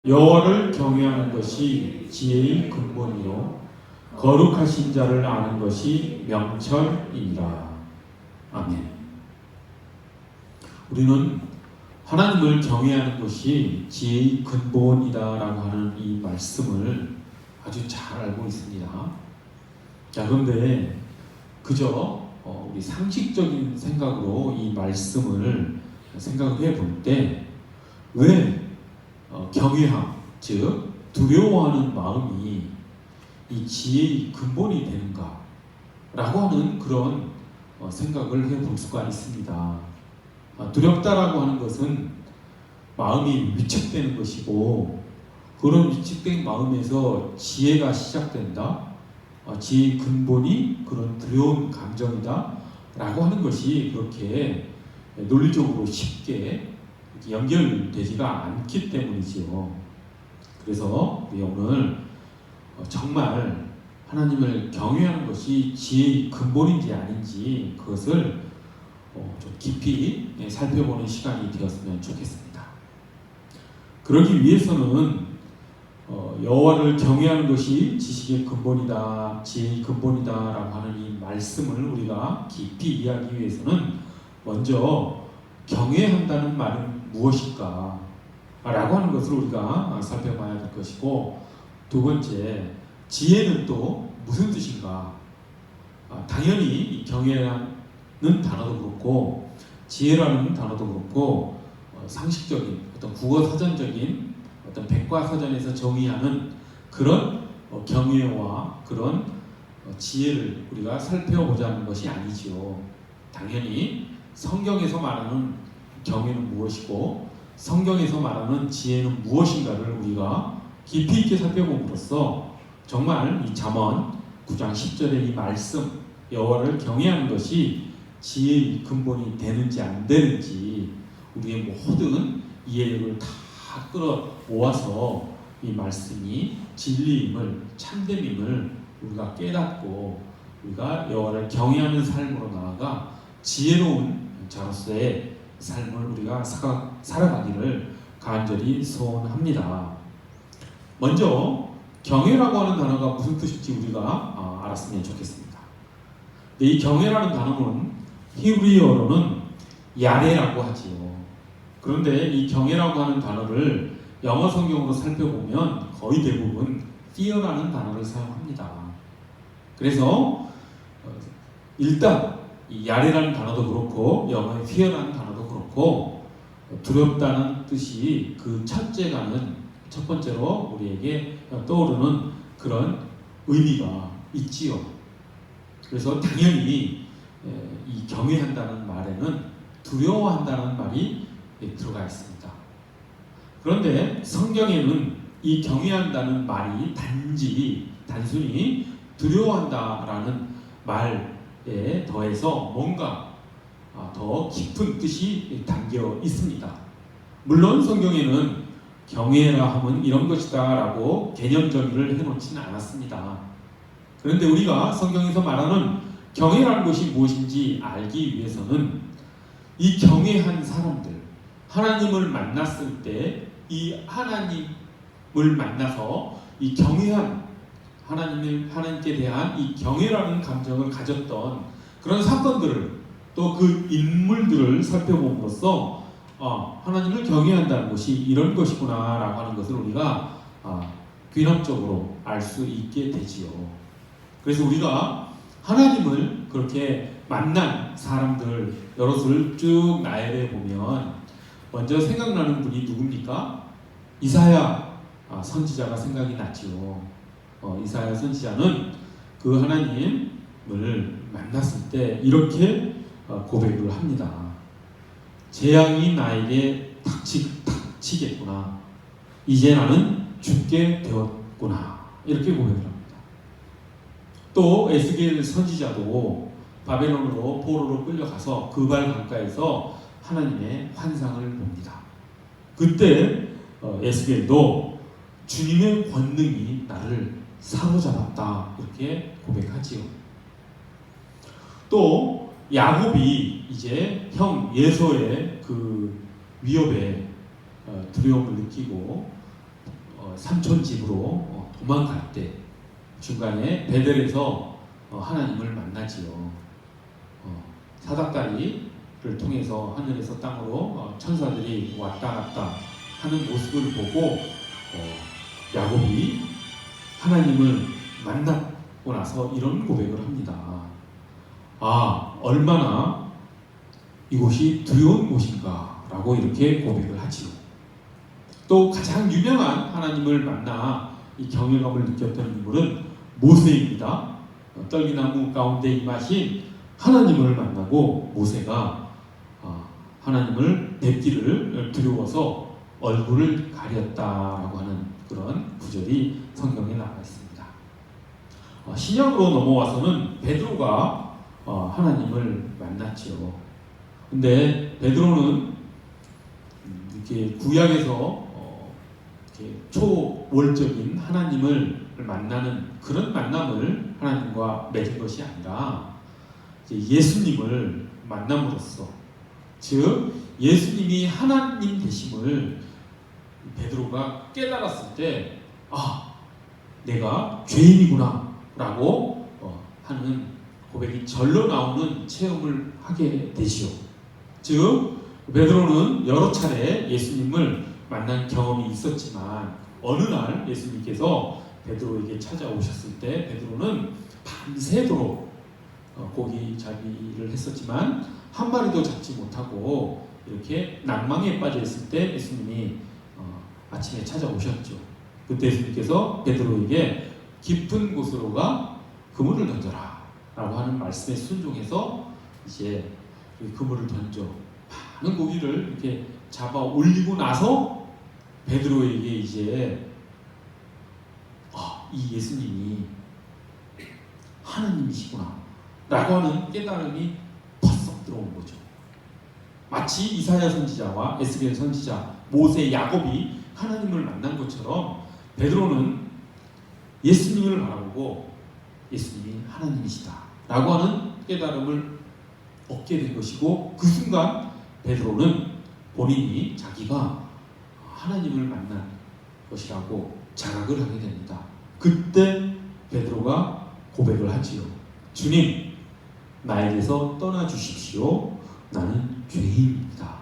여호와를 경외하는 것이 지혜의 근본이요 거룩하신 자를 아는 것이 명철이니라. 아멘. 우리는 하나님을 경외하는 것이 지혜의 근본이다라고 하는 이 말씀을 아주 잘 알고 있습니다. 자, 그런데 그저 우리 상식적인 생각으로 이 말씀을 생각을 해볼 때 왜 경외함, 즉 두려워하는 마음이 이 지혜의 근본이 되는가 라고 하는 그런 생각을 해볼 수가 있습니다. 두렵다라고 하는 것은 마음이 위축되는 것이고, 그런 위축된 마음에서 지혜가 시작된다, 지혜의 근본이 그런 두려운 감정이다 라고 하는 것이 그렇게 논리적으로 쉽게 연결되지가 않기 때문이지요. 그래서 우리 오늘 정말 하나님을 경외하는 것이 지혜의 근본인지 아닌지 그것을 좀 깊이 살펴보는 시간이 되었으면 좋겠습니다. 그러기 위해서는 여호와를 경외하는 것이 지식의 근본이다, 지혜의 근본이다라고 하는 이 말씀을 우리가 깊이 이해하기 위해서는 먼저 경외한다는 말은 무엇일까? 라고 하는 것을 우리가 살펴봐야 될 것이고, 두 번째, 지혜는 또 무슨 뜻인가? 당연히 이 경외라는 단어도 그렇고 지혜라는 단어도 그렇고 상식적인 어떤 국어사전적인 어떤 백과사전에서 정의하는 그런 경외와 그런 지혜를 우리가 살펴보자는 것이 아니지요. 당연히 성경에서 말하는 경외는 무엇이고 성경에서 말하는 지혜는 무엇인가를 우리가 깊이 있게 살펴봄으로써 정말 이 잠언 9장 10절의 이 말씀, 여호와를 경외하는 것이 지혜의 근본이 되는지 안 되는지 우리의 모든 이해력을 다 끌어모아서 이 말씀이 진리임을, 참됨임을 우리가 깨닫고 우리가 여호와를 경외하는 삶으로 나아가 지혜로운 자로서의 삶을 우리가 살아가기를 간절히 소원합니다. 먼저 경외라고 하는 단어가 무슨 뜻인지 우리가 알았으면 좋겠습니다. 이 경외라는 단어는 히브리어로는 야레라고 하지요. 그런데 이 경외라고 하는 단어를 영어 성경으로 살펴보면 거의 대부분 fear라는 단어를 사용합니다. 그래서 일단 이 야레라는 단어도 그렇고 영어의 fear라는 단어도 그렇고 두렵다는 뜻이 그 첫 번째로 우리에게 떠오르는 그런 의미가 있지요. 그래서 당연히 이 경외한다는 말에는 두려워한다는 말이 들어가 있습니다. 그런데 성경에는 이 경외한다는 말이 단순히 두려워한다라는 말에 더해서 뭔가 더 깊은 뜻이 담겨 있습니다. 물론 성경에는 경외라 하면 이런 것이다 라고 개념 정의를 해놓지는 않았습니다. 그런데 우리가 성경에서 말하는 경외라는 것이 무엇인지 알기 위해서는 이 경외한 사람들, 하나님을 만났을 때 이 하나님을 만나서 이 경외한 하나님께 대한 이 경외라는 감정을 가졌던 그런 사건들을 또 그 인물들을 살펴봄으로써 하나님을 경외한다는 것이 이런 것이구나 라고 하는 것을 우리가 귀납적으로 알 수 있게 되지요. 그래서 우리가 하나님을 그렇게 만난 사람들 여럿을 쭉 나열해 보면 먼저 생각나는 분이 누굽니까? 이사야 선지자가 생각이 나지요. 이사야 선지자는 그 하나님을 만났을 때 이렇게 고백을 합니다. 재앙이 나에게 닥치겠구나. 이제 나는 죽게 되었구나. 이렇게 고백을 합니다. 또 에스겔 선지자도 바벨론으로 포로로 끌려가서 그발 강가에서 하나님의 환상을 봅니다. 그때 에스겔도 주님의 권능이 나를 사로잡았다 이렇게 고백하지요. 또 야곱이 이제 형 예서의 그 위협에 두려움을 느끼고 삼촌 집으로 도망갈 때 중간에 베델에서 하나님을 만나지요. 사닥다리를 통해서 하늘에서 땅으로 천사들이 왔다 갔다 하는 모습을 보고 야곱이 하나님을 만나고 나서 이런 고백을 합니다. 얼마나 이곳이 두려운 곳인가 라고 이렇게 고백을 하지요. 또 가장 유명한 하나님을 만나 이 경외감을 느꼈던 인물은 모세입니다. 떨기나무 가운데 임하신 하나님을 만나고 모세가 하나님을 뵙기를 두려워서 얼굴을 가렸다라고 하는 그런 구절이 성경에 나와 있습니다. 신약으로 넘어와서는 베드로가 하나님을 만났지요. 근데 베드로는 이렇게 구약에서 이렇게 초월적인 하나님을 만나는 그런 만남을 하나님과 맺은 것이 아니라 예수님을 만남으로써, 즉 예수님이 하나님 되심을 베드로가 깨달았을 때 내가 죄인이구나 라고 하는 고백이 절로 나오는 체험을 하게 되시오. 즉 베드로는 여러 차례 예수님을 만난 경험이 있었지만 어느 날 예수님께서 베드로에게 찾아오셨을 때 베드로는 밤새도록 고기 잡기를 했었지만 한 마리도 잡지 못하고 이렇게 낭망에 빠져 있을 때 예수님이 아침에 찾아오셨죠. 그때 예수님께서 베드로에게 깊은 곳으로 가 그물을 던져라 라고 하는 말씀에 순종해서 이제 그물을 던져 많은 고기를 이렇게 잡아 올리고 나서 베드로에게 이제 이 예수님이 하나님이시구나 라고 하는 깨달음이 퍼석 들어온 거죠. 마치 이사야 선지자와 에스겔 선지자, 모세, 야곱이 하나님을 만난 것처럼 베드로는 예수님을 바라보고 예수님이 하나님이시다 라고 하는 깨달음을 얻게 된 것이고, 그 순간 베드로는 본인이 자기가 하나님을 만난 것이라고 자각을 하게 됩니다. 그때 베드로가 고백을 하지요. 주님, 나에게서 떠나 주십시오. 나는 죄인입니다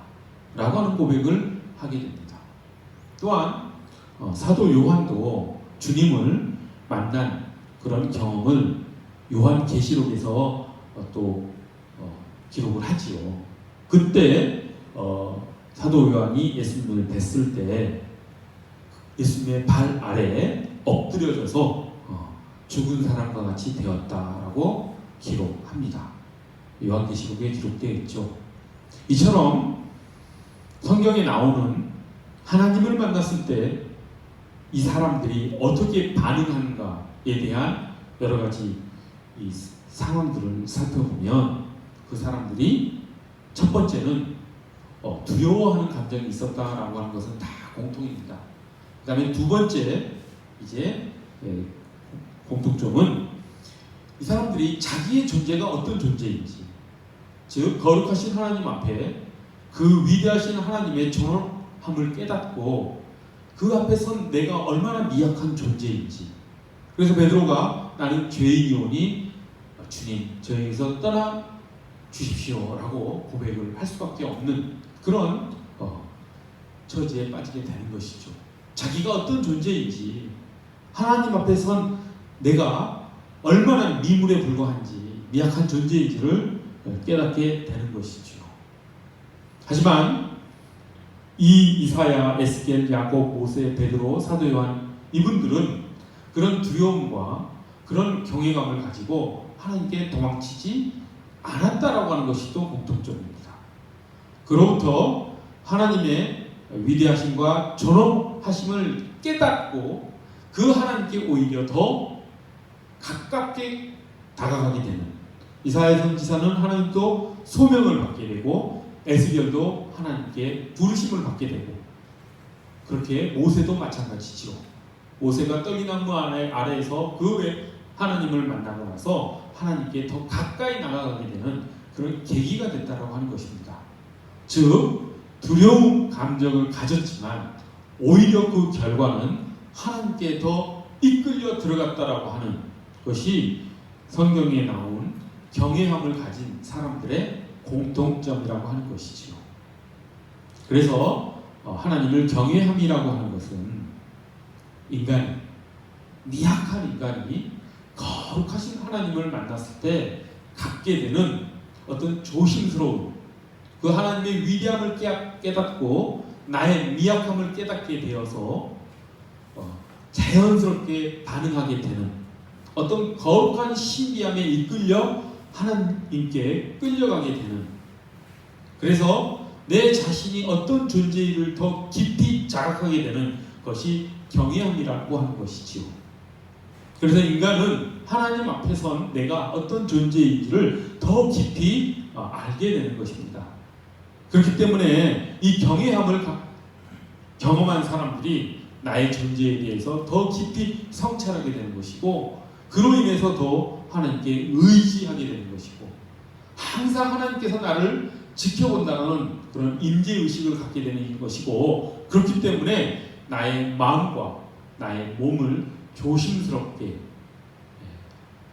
라고 하는 고백을 하게 됩니다. 또한 사도 요한도 주님을 만난 그런 경험을 요한계시록에서 또 기록을 하지요. 그때 사도 요한이 예수님을 뵀을 때 예수님의 발 아래에 엎드려져서 죽은 사람과 같이 되었다라고 기록합니다. 요한계시록에 기록되어 있죠. 이처럼 성경에 나오는 하나님을 만났을 때 이 사람들이 어떻게 반응하는가에 대한 여러 가지 이 상황들을 살펴보면 그 사람들이 첫 번째는 두려워하는 감정이 있었다라고 하는 것은 다 공통입니다. 그 다음에 두 번째 이제 공통점은 이 사람들이 자기의 존재가 어떤 존재인지, 즉 거룩하신 하나님 앞에 그 위대하신 하나님의 존엄함을 깨닫고 그 앞에 선 내가 얼마나 미약한 존재인지, 그래서 베드로가 나는 죄인이오니 주님 저에게서 떠나 주십시오 라고 고백을 할 수밖에 없는 그런 처지에 빠지게 되는 것이죠. 자기가 어떤 존재인지, 하나님 앞에 선 내가 얼마나 미물에 불과한지, 미약한 존재인지를 깨닫게 되는 것이죠. 하지만 이 이사야, 에스겔, 야곱, 모세, 베드로, 사도 요한, 이분들은 그런 두려움과 그런 경외감을 가지고 하나님께 도망치지 않았다라고 하는 것이 또 공통점입니다. 그로부터 하나님의 위대하심과 존엄하심을 깨닫고 그 하나님께 오히려 더 가깝게 다가가게 되는, 이사야 선지자는 하나님도 소명을 받게 되고 에스겔도 하나님께 부르심을 받게 되고, 그렇게 모세도 마찬가지죠. 모세가 떡이나무 아래에서 그 외 하나님을 만나고 나서 하나님께 더 가까이 나아가게 되는 그런 계기가 됐다라고 하는 것입니다. 즉 두려움 감정을 가졌지만 오히려 그 결과는 하나님께 더 이끌려 들어갔다라고 하는 것이 성경에 나온 경외함을 가진 사람들의 공통점이라고 하는 것이지요. 그래서 하나님을 경외함이라고 하는 것은 인간, 미약한 인간이 거룩하신 하나님을 만났을 때 갖게 되는 어떤 조심스러움, 그 하나님의 위대함을 깨닫고 나의 미약함을 깨닫게 되어서 자연스럽게 반응하게 되는 어떤 거룩한 신비함에 이끌려 하나님께 끌려가게 되는, 그래서 내 자신이 어떤 존재를 더 깊이 자각하게 되는 것이 경외함이라고 하는 것이지요. 그래서 인간은 하나님 앞에 선 내가 어떤 존재인지를 더 깊이 알게 되는 것입니다. 그렇기 때문에 이 경외함을 경험한 사람들이 나의 존재에 대해서 더 깊이 성찰하게 되는 것이고, 그로 인해서 더 하나님께 의지하게 되는 것이고, 항상 하나님께서 나를 지켜본다는 그런 임재의식을 갖게 되는 것이고, 그렇기 때문에 나의 마음과 나의 몸을 조심스럽게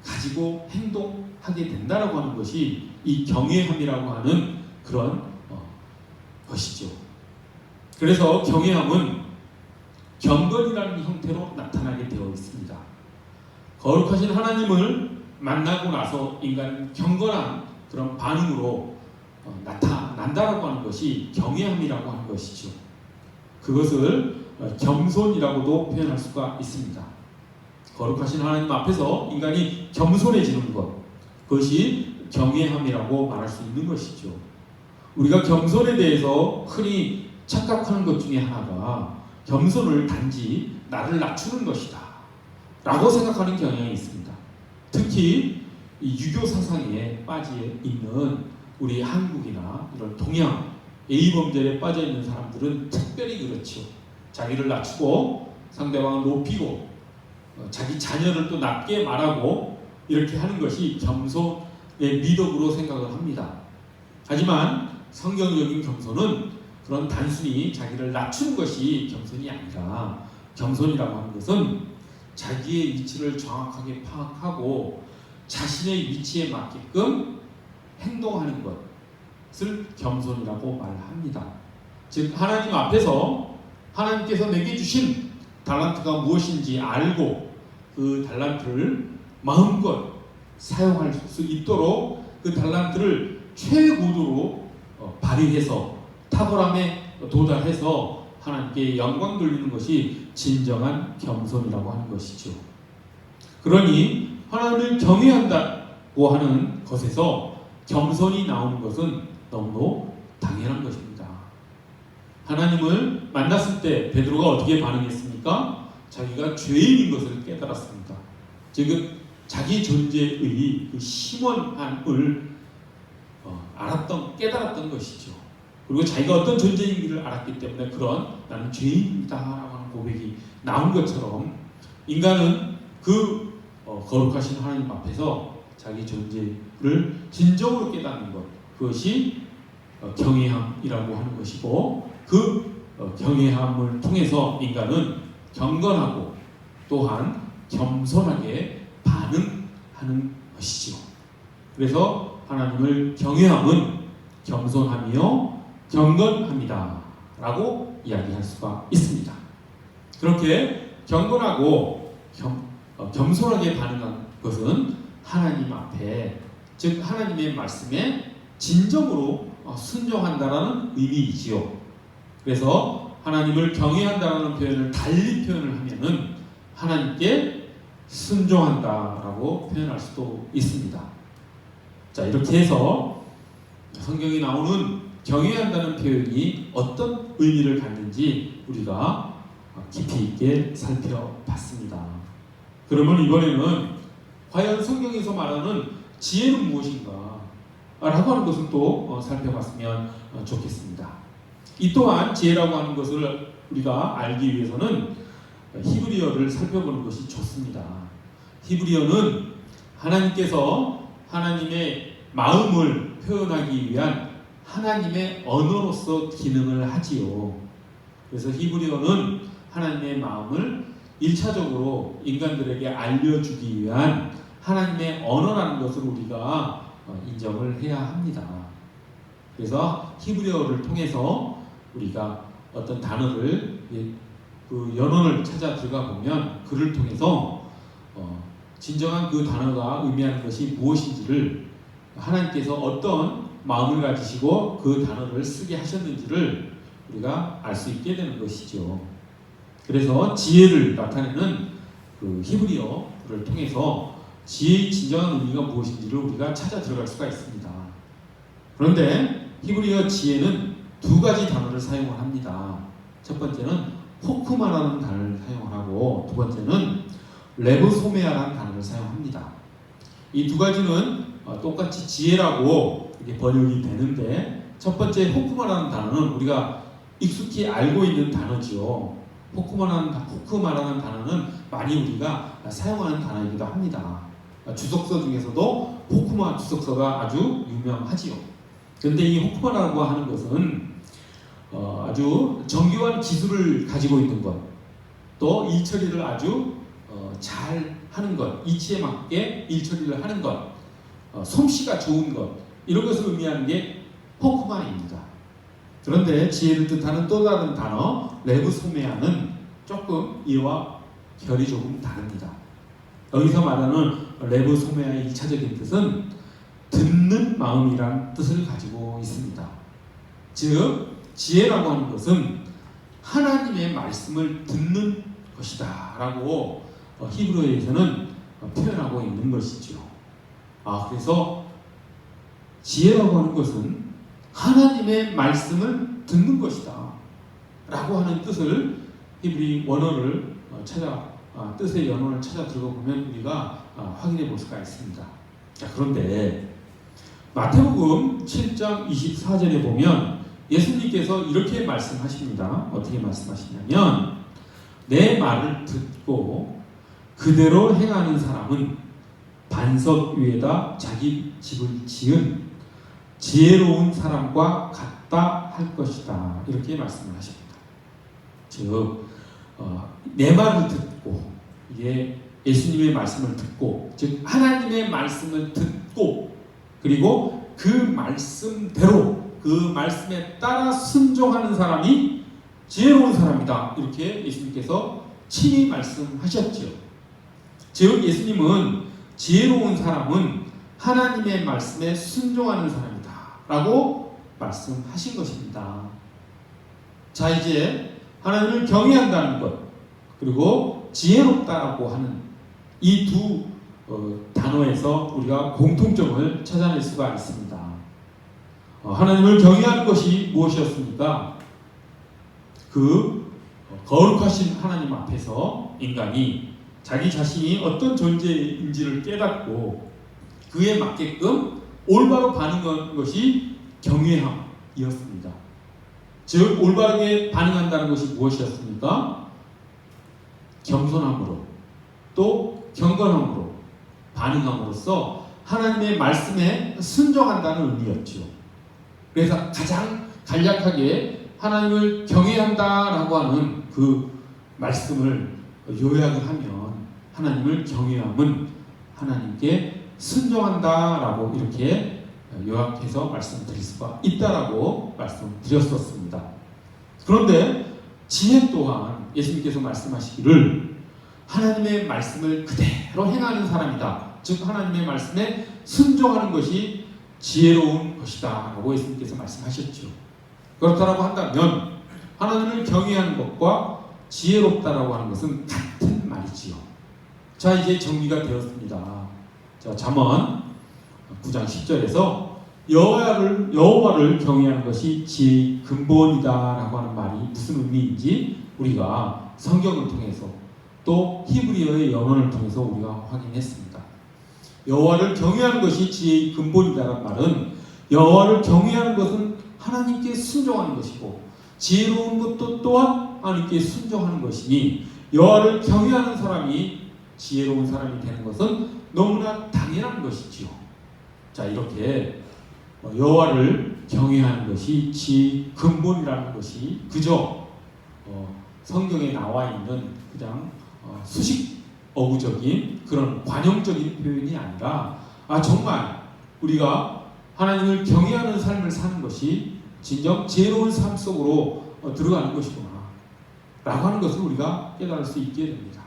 가지고 행동하게 된다라고 하는 것이 이 경외함이라고 하는 그런 것이죠. 그래서 경외함은 경건이라는 형태로 나타나게 되어 있습니다. 거룩하신 하나님을 만나고 나서 인간은 경건한 그런 반응으로 나타난다라고 하는 것이 경외함이라고 하는 것이죠. 그것을 겸손이라고도 표현할 수가 있습니다. 거룩하신 하나님 앞에서 인간이 겸손해지는 것, 그것이 경외함이라고 말할 수 있는 것이죠. 우리가 겸손에 대해서 흔히 착각하는 것 중에 하나가 겸손을 단지 나를 낮추는 것이다 라고 생각하는 경향이 있습니다. 특히 이 유교 사상에 빠져 있는 우리 한국이나 이런 동양 A범절에 빠져 있는 사람들은 특별히 그렇죠. 자기를 낮추고 상대방을 높이고 자기 자녀를 또 낮게 말하고 이렇게 하는 것이 겸손의 미덕으로 생각을 합니다. 하지만 성경적인 겸손은 그런 단순히 자기를 낮추는 것이 겸손이 아니라, 겸손이라고 하는 것은 자기의 위치를 정확하게 파악하고 자신의 위치에 맞게끔 행동하는 것을 겸손이라고 말합니다. 즉 하나님 앞에서 하나님께서 내게 주신 달란트가 무엇인지 알고 그 달란트를 마음껏 사용할 수 있도록 그 달란트를 최고도로 발휘해서 탁월함에 도달해서 하나님께 영광 돌리는 것이 진정한 겸손이라고 하는 것이죠. 그러니 하나님을 경외한다고 하는 것에서 겸손이 나오는 것은 너무나 당연한 것입니다. 하나님을 만났을 때 베드로가 어떻게 반응했습니까? 자기가 죄인인 것을 깨달았습니다. 즉 자기 존재의 그 심원함을 깨달았던 것이죠. 그리고 자기가 어떤 존재인지를 알았기 때문에 그런 나는 죄인이다 라는 고백이 나온 것처럼 인간은 그 거룩하신 하나님 앞에서 자기 존재를 진정으로 깨닫는 것, 그것이 경외함이라고 하는 것이고, 그 경외함을 통해서 인간은 경건하고 또한 겸손하게 반응하는 것이죠. 그래서 하나님을 경외함은 겸손하며 경건합니다 라고 이야기할 수가 있습니다. 그렇게 경건하고 겸손하게 반응한 것은 하나님 앞에, 즉 하나님의 말씀에 진정으로 순종한다라는 의미이지요. 그래서 하나님을 경외한다라는 표현을 달리 표현을 하면은 하나님께 순종한다라고 표현할 수도 있습니다. 자, 이렇게 해서 성경에 나오는 경외한다는 표현이 어떤 의미를 갖는지 우리가 깊이 있게 살펴봤습니다. 그러면 이번에는 과연 성경에서 말하는 지혜는 무엇인가 라고 하는 것을 또 살펴봤으면 좋겠습니다. 이 또한 지혜라고 하는 것을 우리가 알기 위해서는 히브리어를 살펴보는 것이 좋습니다. 히브리어는 하나님께서 하나님의 마음을 표현하기 위한 하나님의 언어로서 기능을 하지요. 그래서 히브리어는 하나님의 마음을 1차적으로 인간들에게 알려주기 위한 하나님의 언어라는 것을 우리가 인정을 해야 합니다. 그래서 히브리어를 통해서 우리가 어떤 단어를 그 연원을 찾아 들어가 보면 그를 통해서 진정한 그 단어가 의미하는 것이 무엇인지를 하나님께서 어떤 마음을 가지시고 그 단어를 쓰게 하셨는지를 우리가 알 수 있게 되는 것이죠. 그래서 지혜를 나타내는 그 히브리어를 통해서 지혜의 진정한 의미가 무엇인지를 우리가 찾아 들어갈 수가 있습니다. 그런데 히브리어 지혜는 두 가지 단어를 사용을 합니다. 첫 번째는 호크마라는 단어를 사용하고 두 번째는 레브소메아라는 단어를 사용합니다. 이 두 가지는 똑같이 지혜라고 이렇게 번역이 되는데 첫 번째 호크마라는 단어는 우리가 익숙히 알고 있는 단어지요. 호크마라는 단어는 많이 우리가 사용하는 단어이기도 합니다. 주석서 중에서도 호크마 주석서가 아주 유명하지요. 그런데 이 호크마라고 하는 것은 아주 정교한 기술을 가지고 있는 것, 또 일처리를 아주 잘 하는 것, 이치에 맞게 일처리를 하는 것, 솜씨가 좋은 것, 이런 것을 의미하는 게 호크마입니다. 그런데 지혜를 뜻하는 또 다른 단어 레브소메아는 조금 이와 결이 조금 다릅니다. 여기서 말하는 레브소메아의 1차적인 뜻은 듣는 마음이란 뜻을 가지고 있습니다. 즉 지혜라고 하는 것은 하나님의 말씀을 듣는 것이다 라고 히브리어에서는 표현하고 있는 것이죠. 그래서 지혜라고 하는 것은 하나님의 말씀을 듣는 것이다 라고 하는 뜻을 히브리 원어를 뜻의 연원을 찾아 들어보면 우리가 확인해 볼 수가 있습니다. 자, 그런데 마태복음 7장 24절에 보면 예수님께서 이렇게 말씀하십니다. 어떻게 말씀하시냐면 내 말을 듣고 그대로 행하는 사람은 반석 위에다 자기 집을 지은 지혜로운 사람과 같다 할 것이다. 이렇게 말씀을 하십니다. 즉 내 말을 듣고 이게 예수님의 말씀을 듣고 즉 하나님의 말씀을 듣고 그리고 그 말씀대로 그 말씀에 따라 순종하는 사람이 지혜로운 사람이다. 이렇게 예수님께서 친히 말씀하셨죠. 즉 예수님은 지혜로운 사람은 하나님의 말씀에 순종하는 사람이다 라고 말씀하신 것입니다. 자, 이제 하나님을 경외한다는 것 그리고 지혜롭다라고 하는 이 두 단어에서 우리가 공통점을 찾아낼 수가 있습니다. 하나님을 경외하는 것이 무엇이었습니까? 그 거룩하신 하나님 앞에서 인간이 자기 자신이 어떤 존재인지를 깨닫고 그에 맞게끔 올바로 반응하는 것이 경외함이었습니다. 즉 올바르게 반응한다는 것이 무엇이었습니까? 겸손함으로 또 경건함으로 반응함으로써 하나님의 말씀에 순종한다는 의미였죠. 그래서 가장 간략하게 하나님을 경외한다라고 하는 그 말씀을 요약을 하면 하나님을 경외함은 하나님께 순종한다라고 이렇게 요약해서 말씀드릴 수가 있다라고 말씀드렸었습니다. 그런데 지혜 또한 예수님께서 말씀하시기를 하나님의 말씀을 그대로 행하는 사람이다. 즉 하나님의 말씀에 순종하는 것이 지혜로운 것이다 라고 예수님께서 말씀하셨죠. 그렇다고 한다면 하나님을 경외하는 것과 지혜롭다라고 하는 것은 같은 말이지요. 자, 이제 정리가 되었습니다. 자, 잠언 9장 10절에서 여호와를 경외하는 것이 지혜의 근본이다라고 하는 말이 무슨 의미인지 우리가 성경을 통해서 또 히브리어의 연원을 통해서 우리가 확인했습니다. 여호와를 경외하는 것이 지혜의 근본이다라는 말은 여호와를 경외하는 것은 하나님께 순종하는 것이고 지혜로운 것도 또한 하나님께 순종하는 것이니 여호와를 경외하는 사람이 지혜로운 사람이 되는 것은 너무나 당연한 것이지요. 자, 이렇게 여호와를 경외하는 것이 지혜의 근본이라는 것이 그저 성경에 나와 있는 그냥 수식 어구적인 그런 관용적인 표현이 아니라 정말 우리가 하나님을 경외하는 삶을 사는 것이 진정 지혜로운 삶 속으로 들어가는 것이구나 라고 하는 것을 우리가 깨달을 수 있게 됩니다.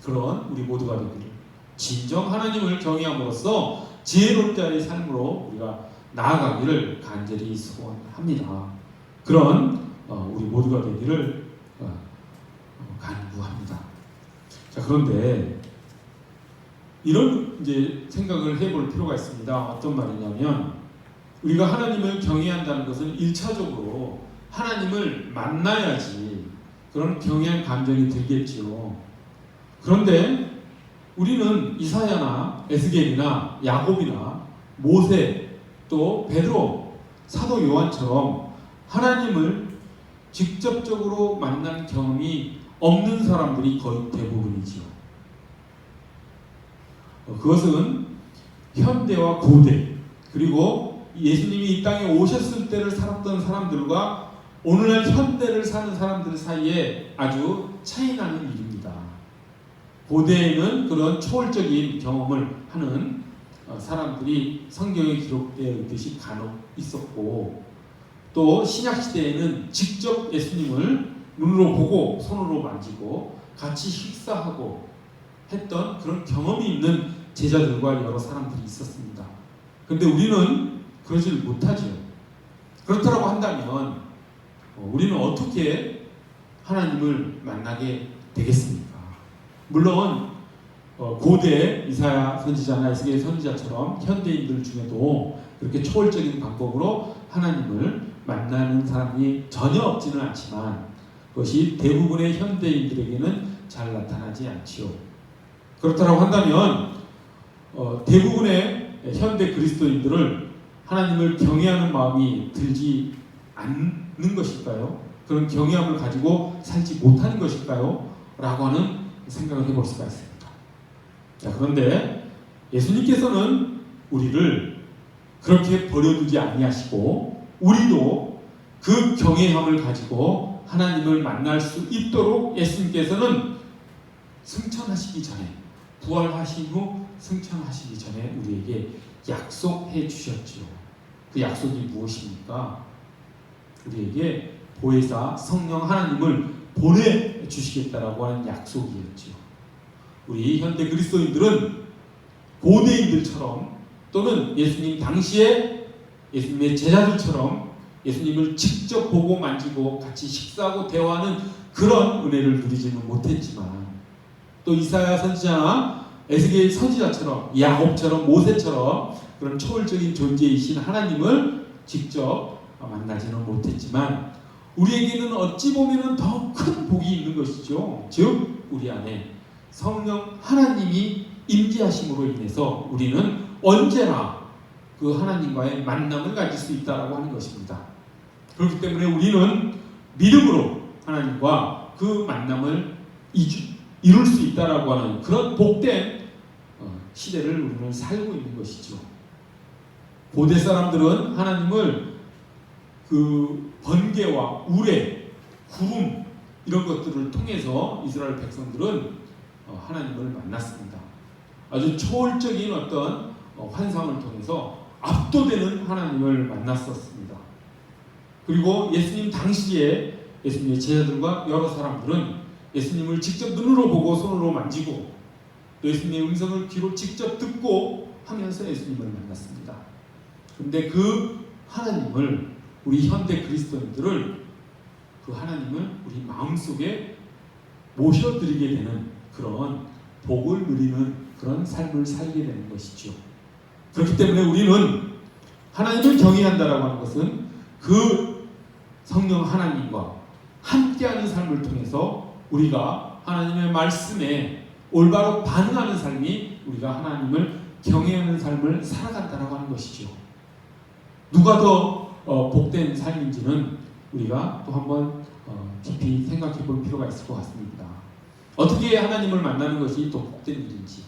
그런 우리 모두가 되기를 진정 하나님을 경외함으로써 지혜로운 자의 삶으로 우리가 나아가기를 간절히 소원합니다. 그런 우리 모두가 되기를 간구합니다. 자, 그런데 이런 이제 생각을 해볼 필요가 있습니다. 어떤 말이냐면 우리가 하나님을 경외한다는 것은 1차적으로 하나님을 만나야지 그런 경외한 감정이 들겠지요. 그런데 우리는 이사야나 에스겔이나 야곱이나 모세 또 베드로 사도 요한처럼 하나님을 직접적으로 만난 경험이 없는 사람들이 거의 대부분이지요. 그것은 현대와 고대 그리고 예수님이 이 땅에 오셨을 때를 살았던 사람들과 오늘날 현대를 사는 사람들 사이에 아주 차이나는 일입니다. 고대에는 그런 초월적인 경험을 하는 사람들이 성경에 기록되어 있듯이 간혹 있었고 또 신약시대에는 직접 예수님을 눈으로 보고 손으로 만지고 같이 식사하고 했던 그런 경험이 있는 제자들과 여러 사람들이 있었습니다. 그런데 우리는 그러지를 못하죠. 그렇다고 한다면 우리는 어떻게 하나님을 만나게 되겠습니까? 물론 고대 이사야 선지자나 에스겔 선지자처럼 현대인들 중에도 그렇게 초월적인 방법으로 하나님을 만나는 사람이 전혀 없지는 않지만 그것이 대부분의 현대인들에게는 잘 나타나지 않지요. 그렇다고 한다면 대부분의 현대 그리스도인들을 하나님을 경외하는 마음이 들지 않는 것일까요? 그런 경외함을 가지고 살지 못하는 것일까요? 라고 하는 생각을 해볼 수가 있습니다. 자, 그런데 예수님께서는 우리를 그렇게 버려두지 아니하시고 우리도 그 경외함을 가지고 하나님을 만날 수 있도록 예수님께서는 승천하시기 전에 부활하신 후 승천하시기 전에 우리에게 약속해 주셨죠. 그 약속이 무엇입니까? 우리에게 보혜사 성령 하나님을 보내주시겠다라고 하는 약속이었죠. 우리 현대 그리스도인들은 고대인들처럼 또는 예수님 당시에 예수님의 제자들처럼 예수님을 직접 보고 만지고 같이 식사하고 대화하는 그런 은혜를 누리지는 못했지만 또 이사야 선지자나 에스겔 선지자처럼 야곱처럼 모세처럼 그런 초월적인 존재이신 하나님을 직접 만나지는 못했지만 우리에게는 어찌 보면 더 큰 복이 있는 것이죠. 즉 우리 안에 성령 하나님이 임재하심으로 인해서 우리는 언제나 그 하나님과의 만남을 가질 수 있다라고 하는 것입니다. 그렇기 때문에 우리는 믿음으로 하나님과 그 만남을 이룰 수 있다라고 하는 그런 복된 시대를 우리는 살고 있는 것이죠. 고대 사람들은 하나님을 그 번개와 우레, 구름 이런 것들을 통해서 이스라엘 백성들은 하나님을 만났습니다. 아주 초월적인 어떤 환상을 통해서 압도되는 하나님을 만났었습니다. 그리고 예수님 당시에 예수님의 제자들과 여러 사람들은 예수님을 직접 눈으로 보고 손으로 만지고 또 예수님의 음성을 귀로 직접 듣고 하면서 예수님을 만났습니다. 그런데 그 하나님을 우리 현대 그리스도인들을 그 하나님을 우리 마음속에 모셔드리게 되는 그런 복을 누리는 그런 삶을 살게 되는 것이죠. 그렇기 때문에 우리는 하나님을 경외한다라고 하는 것은 그 성령 하나님과 함께하는 삶을 통해서 우리가 하나님의 말씀에 올바로 반응하는 삶이 우리가 하나님을 경외하는 삶을 살아간다라고 하는 것이죠. 누가 더 복된 삶인지는 우리가 또 한번 깊이 생각해 볼 필요가 있을 것 같습니다. 어떻게 하나님을 만나는 것이 더 복된 일인지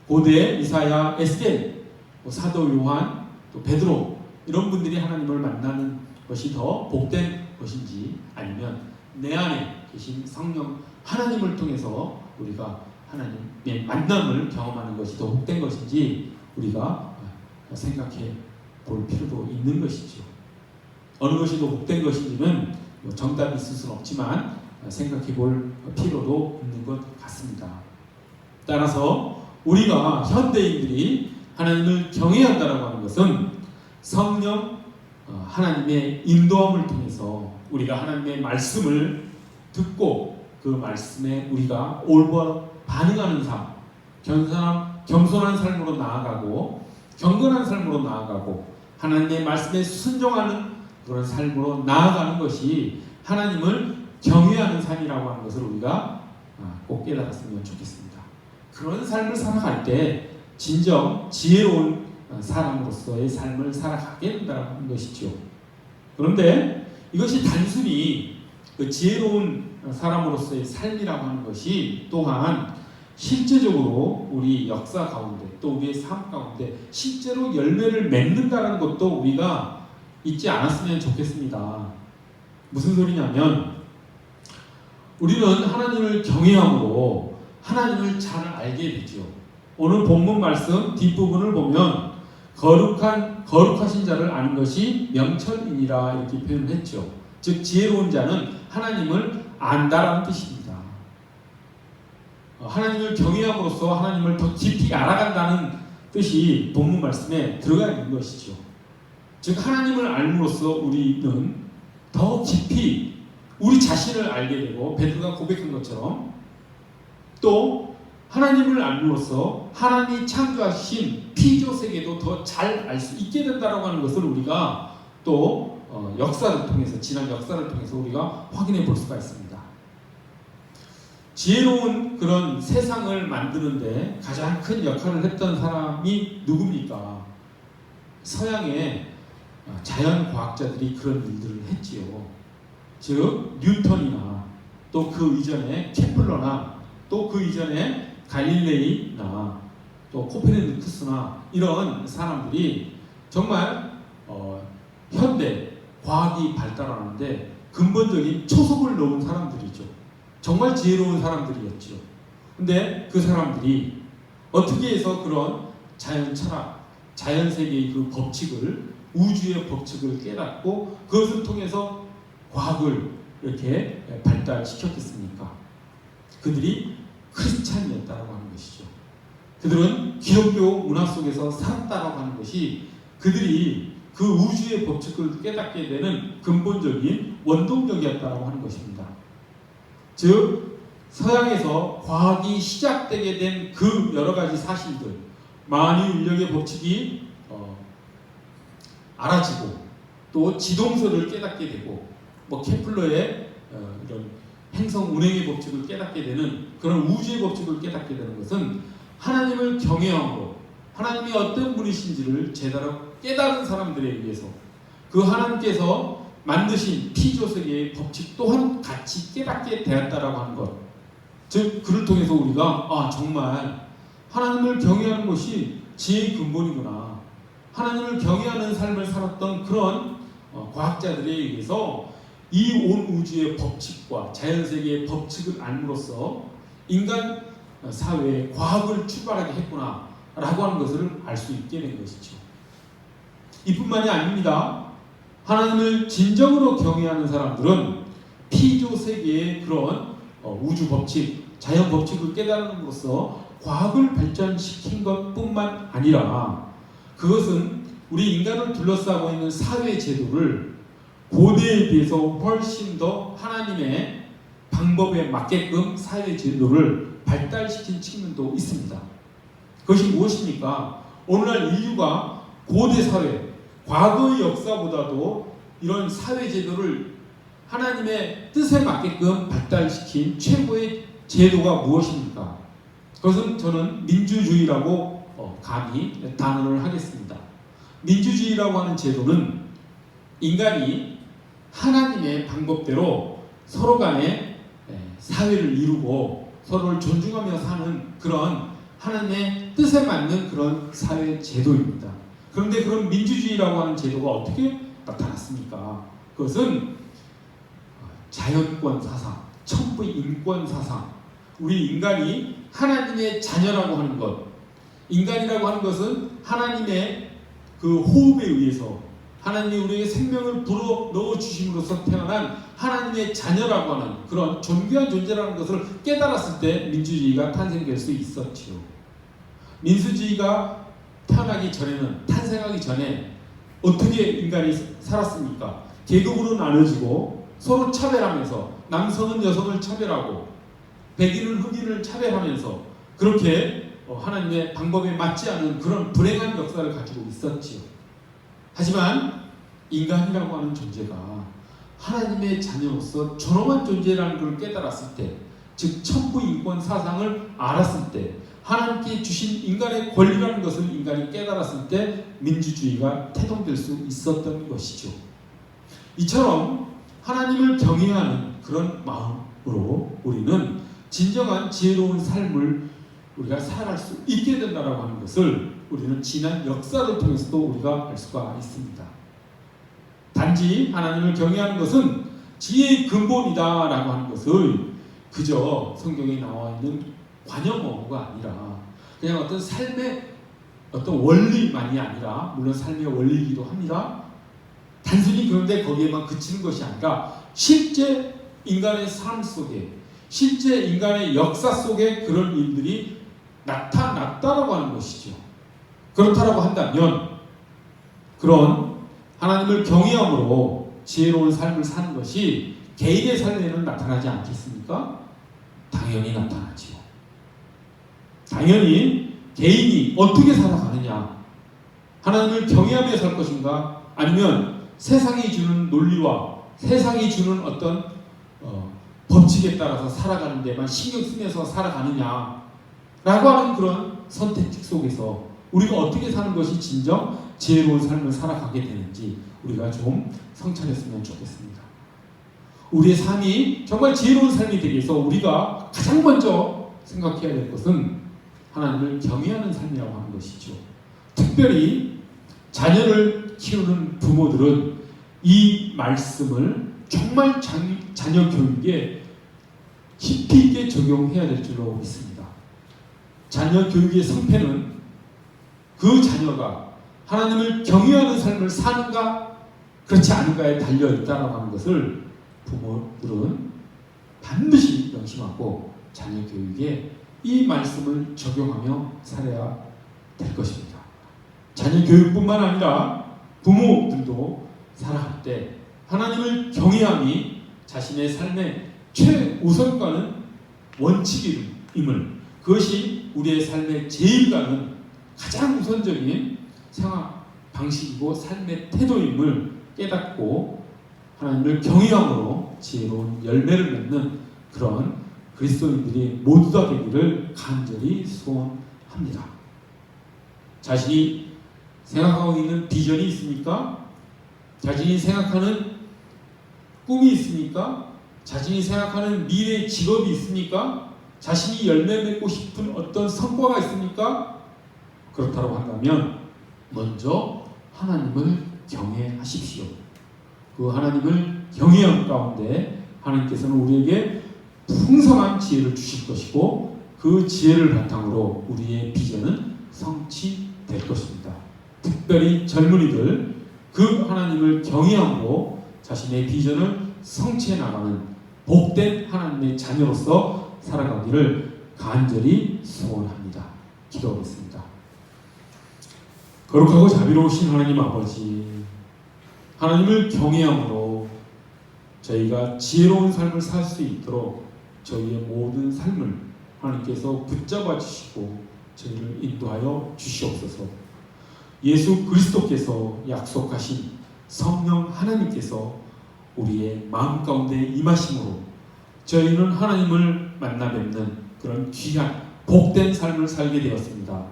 고대 이사야, 에스겔, 사도 요한, 또 베드로 이런 분들이 하나님을 만나는 것이 더 복된 것인지 아니면 내 안에 계신 성령 하나님을 통해서 우리가 하나님의 만남을 경험하는 것이 더 복된 것인지 우리가 생각해 볼 필요도 있는 것이죠. 어느 것이 더 복된 것인지는 정답이 있을 수는 없지만 생각해 볼 필요도 있는 것 같습니다. 따라서 우리가 현대인들이 하나님을 경외한다라고 하는 것은 성령 하나님의 인도함을 통해서 우리가 하나님의 말씀을 듣고 그 말씀에 우리가 올바로 반응하는 삶, 겸손한 삶으로 나아가고 경건한 삶으로 나아가고 하나님의 말씀에 순종하는 그런 삶으로 나아가는 것이 하나님을 경외하는 삶이라고 하는 것을 우리가 꼭 깨달았으면 좋겠습니다. 그런 삶을 살아갈 때 진정 지혜로운 사람으로서의 삶을 살아가게 된다는 것이죠. 그런데 이것이 단순히 그 지혜로운 사람으로서의 삶이라고 하는 것이 또한 실제적으로 우리 역사 가운데 또 우리의 삶 가운데 실제로 열매를 맺는다는 것도 우리가 잊지 않았으면 좋겠습니다. 무슨 소리냐면 우리는 하나님을 경외함으로 하나님을 잘 알게 되죠. 오늘 본문 말씀 뒷부분을 보면 거룩하신 자를 아는 것이 명철이니라 이렇게 표현을 했죠. 즉 지혜로운 자는 하나님을 안다라는 뜻입니다. 하나님을 경외함으로써 하나님을 더 깊이 알아간다는 뜻이 본문 말씀에 들어가 있는 것이죠. 즉 하나님을 알므로써 우리는 더 깊이 우리 자신을 알게 되고 베드로가 고백한 것처럼 또 하나님을 알므로써 하나님이 창조하신 피조 세계도 더 잘 알 수 있게 된다라고 하는 것을 우리가 또 역사를 통해서 지난 역사를 통해서 우리가 확인해 볼 수가 있습니다. 지혜로운 그런 세상을 만드는데 가장 큰 역할을 했던 사람이 누굽니까? 서양의 자연과학자들이 그런 일들을 했지요. 즉 뉴턴이나 또 그 이전에 케플러나 또 그 이전에 갈릴레이나 또 코페르니쿠스나 이런 사람들이 정말 현대 과학이 발달하는데 근본적인 초석을 놓은 사람들이죠. 정말 지혜로운 사람들이었죠. 근데 그 사람들이 어떻게 해서 그런 자연 철학, 자연 세계의 그 법칙을 우주의 법칙을 깨닫고 그것을 통해서 과학을 이렇게 발달시켰겠습니까? 그들이 크리스찬이었다고 하는 것이죠. 그들은 기독교 문화 속에서 살았다고 하는 것이 그들이 그 우주의 법칙을 깨닫게 되는 근본적인 원동력이었다고 하는 것입니다. 즉 서양에서 과학이 시작되게 된 그 여러 가지 사실들, 만유인력의 법칙이 알아지고 또 지동설을 깨닫게 되고 뭐 케플러의 이런 행성 운행의 법칙을 깨닫게 되는 그런 우주의 법칙을 깨닫게 되는 것은 하나님을 경외함으로 하나님이 어떤 분이신지를 제대로 깨달은 사람들에 의해서 그 하나님께서 만드신 피조세계의 법칙 또한 같이 깨닫게 되었다라고 하는 것. 즉 그를 통해서 우리가 정말 하나님을 경외하는 것이 지혜의 근본이구나. 하나님을 경외하는 삶을 살았던 그런 과학자들에 의해서 이 온 우주의 법칙과 자연세계의 법칙을 알므로써 인간 사회에 과학을 출발하게 했구나 라고 하는 것을 알 수 있게 된 것이죠. 이뿐만이 아닙니다. 하나님을 진정으로 경외하는 사람들은 피조세계의 그런 우주 법칙, 자연 법칙을 깨달음으로써 과학을 발전시킨 것뿐만 아니라 그것은 우리 인간을 둘러싸고 있는 사회 제도를 고대에 비해서 훨씬 더 하나님의 방법에 맞게끔 사회 제도를 발달시킨 측면도 있습니다. 그것이 무엇입니까? 오늘날 인류가 고대 사회, 과거의 역사보다도 이런 사회 제도를 하나님의 뜻에 맞게끔 발달시킨 최고의 제도가 무엇입니까? 그것은 저는 민주주의라고 감히 단언을 하겠습니다. 민주주의라고 하는 제도는 인간이 하나님의 방법대로 서로 간에 사회를 이루고 서로를 존중하며 사는 그런 하나님의 뜻에 맞는 그런 사회 제도입니다. 그런데 그런 민주주의라고 하는 제도가 어떻게 나타났습니까? 그것은 자연권 사상, 천부 인권 사상, 우리 인간이 하나님의 자녀라고 하는 것, 인간이라고 하는 것은 하나님의 그 호흡에 의해서 하나님이 우리에게 생명을 불어 넣어 주심으로써 태어난 하나님의 자녀라고 하는 그런 존귀한 존재라는 것을 깨달았을 때 민주주의가 탄생될 수 있었지요. 민주주의가 태어나기 전에는, 탄생하기 전에 어떻게 인간이 살았습니까? 계급으로 나눠지고 서로 차별하면서 남성은 여성을 차별하고 백인은 흑인을 차별하면서 그렇게 하나님의 방법에 맞지 않은 그런 불행한 역사를 가지고 있었지요. 하지만 인간이라고 하는 존재가 하나님의 자녀로서 존엄한 존재라는 걸 깨달았을 때, 즉 천부 인권 사상을 알았을 때, 하나님께 주신 인간의 권리라는 것을 인간이 깨달았을 때 민주주의가 태동될 수 있었던 것이죠. 이처럼 하나님을 경외하는 그런 마음으로 우리는 진정한 지혜로운 삶을 우리가 살아갈 수 있게 된다고 하는 것을 우리는 지난 역사를 통해서도 우리가 알 수가 있습니다. 단지 하나님을 경외하는 것은 지혜의 근본이다라고 하는 것을 그저 성경에 나와 있는 관용어가 아니라 그냥 어떤 삶의 어떤 원리만이 아니라, 물론 삶의 원리이기도 합니다. 단순히 그런데 거기에만 그치는 것이 아니라 실제 인간의 삶 속에, 실제 인간의 역사 속에 그런 일들이 나타났다라고 하는 것이죠. 그렇다라고 한다면 그런 하나님을 경외함으로 지혜로운 삶을 사는 것이 개인의 삶에는 나타나지 않겠습니까? 당연히 나타나지요. 당연히 개인이 어떻게 살아가느냐, 하나님을 경외하며 살 것인가, 아니면 세상이 주는 논리와 세상이 주는 어떤 법칙에 따라서 살아가는 데만 신경 쓰면서 살아가느냐 라고 하는 그런 선택지 속에서 우리가 어떻게 사는 것이 진정 지혜로운 삶을 살아가게 되는지 우리가 좀 성찰했으면 좋겠습니다. 우리의 삶이 정말 지혜로운 삶이 되기 위해서 우리가 가장 먼저 생각해야 될 것은 하나님을 경외하는 삶이라고 하는 것이죠. 특별히 자녀를 키우는 부모들은 이 말씀을 정말 자녀 교육에 깊이 있게 적용해야 될 줄로 믿습니다. 자녀 교육의 성패는 그 자녀가 하나님을 경외하는 삶을 사는가 그렇지 않은가에 달려있다고 하는 것을 부모들은 반드시 명심하고 자녀 교육에 이 말씀을 적용하며 살아야 될 것입니다. 자녀 교육뿐만 아니라 부모들도 살아갈 때 하나님을 자신의 삶의 최우선과는 원칙임을, 그것이 우리의 삶의 제일 가는 가장 우선적인 생활 방식이고 삶의 태도임을 깨닫고 하나님을 경외함으로 지혜로운 열매를 맺는 그런 그리스도인들이 모두 다 되기를 간절히 소원합니다. 자신이 생각하고 있는 비전이 있습니까? 자신이 생각하는 꿈이 있습니까? 자신이 생각하는 미래 직업이 있습니까? 자신이 열매 맺고 싶은 어떤 성과가 있습니까? 그렇다고 한다면 먼저 하나님을 경외하십시오. 그 하나님을 경외함 가운데 하나님께서는 우리에게 풍성한 지혜를 주실 것이고 그 지혜를 바탕으로 우리의 비전은 성취될 것입니다. 특별히 젊은이들, 그 하나님을 경외함으로 자신의 비전을 성취해 나가는 복된 하나님의 자녀로서 살아가기를 간절히 소원합니다. 기도하겠습니다. 거룩하고 자비로우신 하나님 아버지, 하나님을 경외함으로 저희가 지혜로운 삶을 살 수 있도록 저희의 모든 삶을 하나님께서 붙잡아 주시고 저희를 인도하여 주시옵소서. 예수 그리스도께서 약속하신 성령 하나님께서 우리의 마음 가운데 임하심으로 저희는 하나님을 만나 뵙는 그런 귀한 복된 삶을 살게 되었습니다.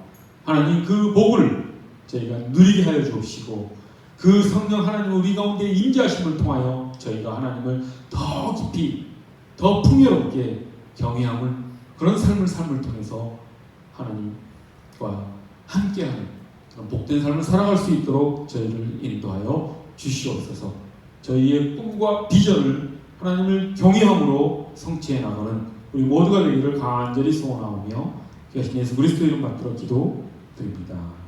하나님, 그 복을 저희가 누리게 하여 주옵시고 그 성령 하나님 우리 가운데 임재하심을 통하여 저희가 하나님을 더 깊이 더 풍요롭게 경외함을, 그런 삶을 통해서 하나님과 함께하는 그런 복된 삶을 살아갈 수 있도록 저희를 인도하여 주시옵소서. 저희의 꿈과 비전을 하나님을 경외함으로 성취해 나가는 우리 모두가 되기를 간절히 소원하오며 귀하신 예수 그리스도 이름 받들어 기도드립니다.